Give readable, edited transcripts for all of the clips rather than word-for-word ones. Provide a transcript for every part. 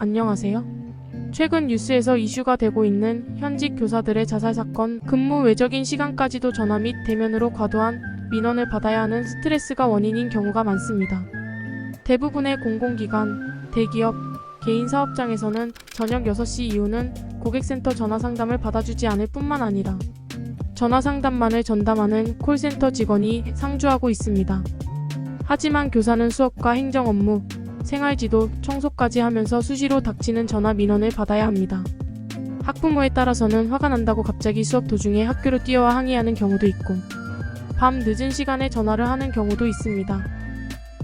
안녕하세요. 최근 뉴스에서 이슈가 되고 있는 현직 교사들의 자살 사건, 근무 외적인 시간까지도 전화 및 대면으로 과도한 민원을 받아야 하는 스트레스가 원인인 경우가 많습니다. 대부분의 공공기관, 대기업, 개인 사업장에서는 저녁 6시 이후는 고객센터 전화 상담을 받아주지 않을 뿐만 아니라 전화 상담만을 전담하는 콜센터 직원이 상주하고 있습니다. 하지만 교사는 수업과 행정 업무, 생활지도, 청소까지 하면서 수시로 닥치는 전화 민원을 받아야 합니다. 학부모에 따라서는 화가 난다고 갑자기 수업 도중에 학교로 뛰어와 항의하는 경우도 있고 밤 늦은 시간에 전화를 하는 경우도 있습니다.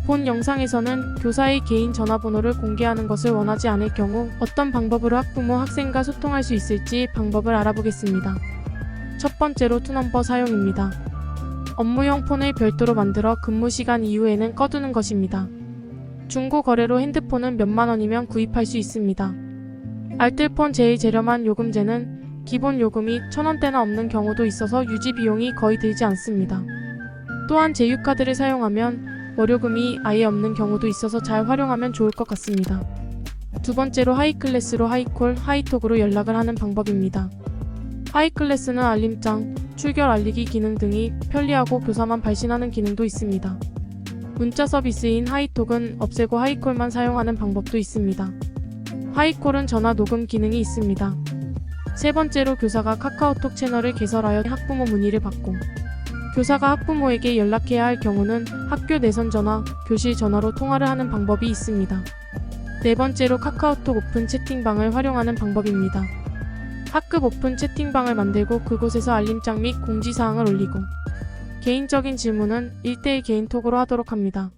본 영상에서는 교사의 개인 전화번호를 공개하는 것을 원하지 않을 경우 어떤 방법으로 학부모, 학생과 소통할 수 있을지 방법을 알아보겠습니다. 첫 번째로 투넘버 사용입니다. 업무용 폰을 별도로 만들어 근무 시간 이후에는 꺼두는 것입니다. 중고 거래로 핸드폰은 몇만 원이면 구입할 수 있습니다. 알뜰폰 제일 저렴한 요금제는 기본 요금이 1,000원대나 없는 경우도 있어서 유지 비용이 거의 들지 않습니다. 또한 제휴카드를 사용하면 월요금이 아예 없는 경우도 있어서 잘 활용하면 좋을 것 같습니다. 두 번째로 하이클래스로 하이콜, 하이톡으로 연락을 하는 방법입니다. 하이클래스는 알림장, 출결 알리기 기능 등이 편리하고 교사만 발신하는 기능도 있습니다. 문자 서비스인 하이톡은 없애고 하이콜만 사용하는 방법도 있습니다. 하이콜은 전화 녹음 기능이 있습니다. 세 번째로 교사가 카카오톡 채널을 개설하여 학부모 문의를 받고 교사가 학부모에게 연락해야 할 경우는 학교 내선 전화, 교실 전화로 통화를 하는 방법이 있습니다. 네 번째로 카카오톡 오픈 채팅방을 활용하는 방법입니다. 학급 오픈 채팅방을 만들고 그곳에서 알림장 및 공지사항을 올리고 개인적인 질문은 1대1 개인톡으로 하도록 합니다.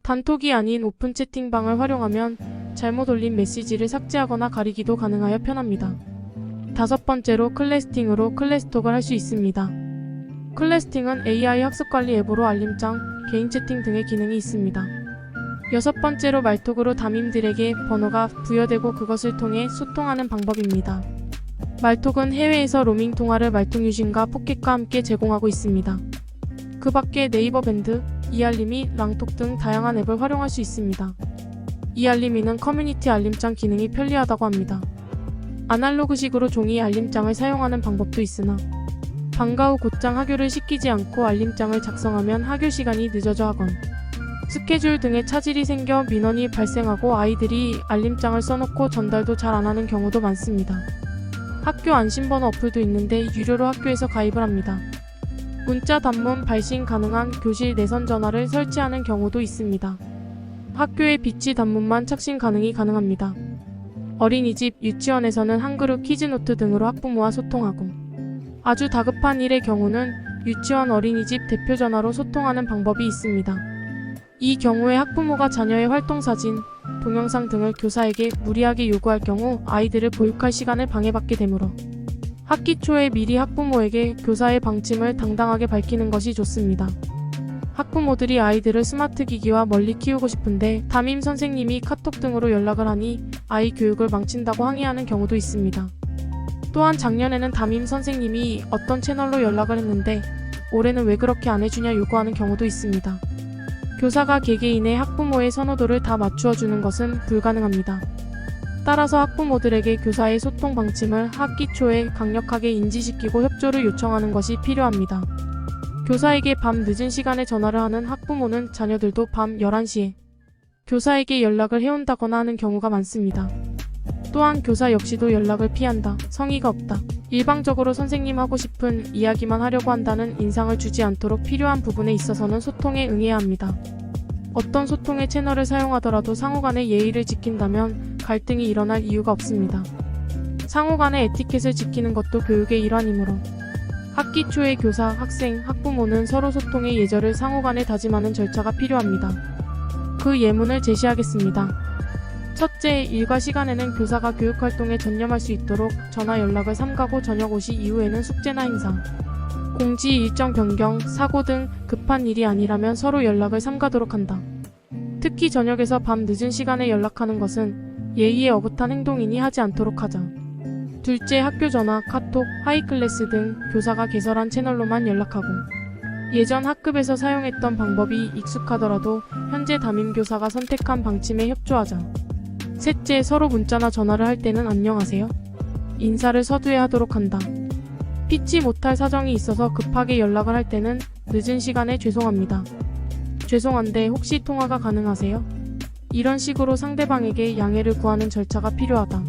단톡이 아닌 오픈 채팅방을 활용하면 잘못 올린 메시지를 삭제하거나 가리기도 가능하여 편합니다. 다섯 번째로 클래스팅으로 클래스톡을 할 수 있습니다. 클래스팅은 AI 학습관리 앱으로 알림장, 개인 채팅 등의 기능이 있습니다. 여섯 번째로 말톡으로 담임들에게 번호가 부여되고 그것을 통해 소통하는 방법입니다. 말톡은 해외에서 로밍 통화를 말통유진과 포켓과 함께 제공하고 있습니다. 그 밖에 네이버 밴드, 이알림이, 랑톡 등 다양한 앱을 활용할 수 있습니다. 이알림이는 커뮤니티 알림장 기능이 편리하다고 합니다. 아날로그식으로 종이 알림장을 사용하는 방법도 있으나 방과 후 곧장 하교를 시키지 않고 알림장을 작성하면 하교 시간이 늦어져 하건 스케줄 등에 차질이 생겨 민원이 발생하고 아이들이 알림장을 써놓고 전달도 잘 안하는 경우도 많습니다. 학교 안심번호 어플도 있는데 유료로 학교에서 가입을 합니다. 문자 단문 발신 가능한 교실 내선 전화를 설치하는 경우도 있습니다. 학교의 비치 단문만 착신 가능합니다. 어린이집, 유치원에서는 한그룹 키즈노트 등으로 학부모와 소통하고 아주 다급한 일의 경우는 유치원 어린이집 대표 전화로 소통하는 방법이 있습니다. 이 경우에 학부모가 자녀의 활동사진, 동영상 등을 교사에게 무리하게 요구할 경우 아이들을 보육할 시간을 방해받게 되므로 학기 초에 미리 학부모에게 교사의 방침을 당당하게 밝히는 것이 좋습니다. 학부모들이 아이들을 스마트 기기와 멀리 키우고 싶은데 담임 선생님이 카톡 등으로 연락을 하니 아이 교육을 망친다고 항의하는 경우도 있습니다. 또한 작년에는 담임 선생님이 어떤 채널로 연락을 했는데 올해는 왜 그렇게 안 해주냐 요구하는 경우도 있습니다. 교사가 개개인의 학부모의 선호도를 다 맞추어 주는 것은 불가능합니다. 따라서 학부모들에게 교사의 소통 방침을 학기 초에 강력하게 인지시키고 협조를 요청하는 것이 필요합니다. 교사에게 밤 늦은 시간에 전화를 하는 학부모는 자녀들도 밤 11시에 교사에게 연락을 해온다거나 하는 경우가 많습니다. 또한 교사 역시도 연락을 피한다, 성의가 없다, 일방적으로 선생님 하고 싶은 이야기만 하려고 한다는 인상을 주지 않도록 필요한 부분에 있어서는 소통에 응해야 합니다. 어떤 소통의 채널을 사용하더라도 상호간의 예의를 지킨다면 갈등이 일어날 이유가 없습니다. 상호간의 에티켓을 지키는 것도 교육의 일환이므로 학기 초에 교사, 학생, 학부모는 서로 소통의 예절을 상호간에 다짐하는 절차가 필요합니다. 그 예문을 제시하겠습니다. 첫째, 일과 시간에는 교사가 교육활동에 전념할 수 있도록 전화 연락을 삼가고 저녁 5시 이후에는 숙제나 행사, 공지 일정 변경, 사고 등 급한 일이 아니라면 서로 연락을 삼가도록 한다. 특히 저녁에서 밤 늦은 시간에 연락하는 것은 예의에 어긋한 행동이니 하지 않도록 하자. 둘째, 학교 전화, 카톡, 하이클래스 등 교사가 개설한 채널로만 연락하고 예전 학급에서 사용했던 방법이 익숙하더라도 현재 담임교사가 선택한 방침에 협조하자. 셋째, 서로 문자나 전화를 할 때는 안녕하세요. 인사를 서두에 하도록 한다. 피치 못할 사정이 있어서 급하게 연락을 할 때는 늦은 시간에 죄송합니다. 죄송한데 혹시 통화가 가능하세요? 이런 식으로 상대방에게 양해를 구하는 절차가 필요하다.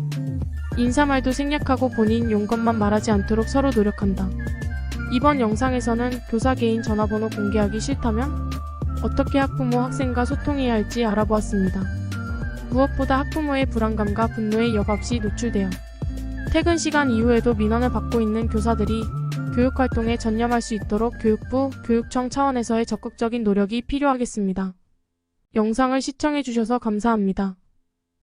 인사말도 생략하고 본인 용건만 말하지 않도록 서로 노력한다. 이번 영상에서는 교사 개인 전화번호 공개하기 싫다면 어떻게 학부모, 학생과 소통해야 할지 알아보았습니다. 무엇보다 학부모의 불안감과 분노에 여과없이 노출되어 퇴근 시간 이후에도 민원을 받고 있는 교사들이 교육활동에 전념할 수 있도록 교육부, 교육청 차원에서의 적극적인 노력이 필요하겠습니다. 영상을 시청해주셔서 감사합니다.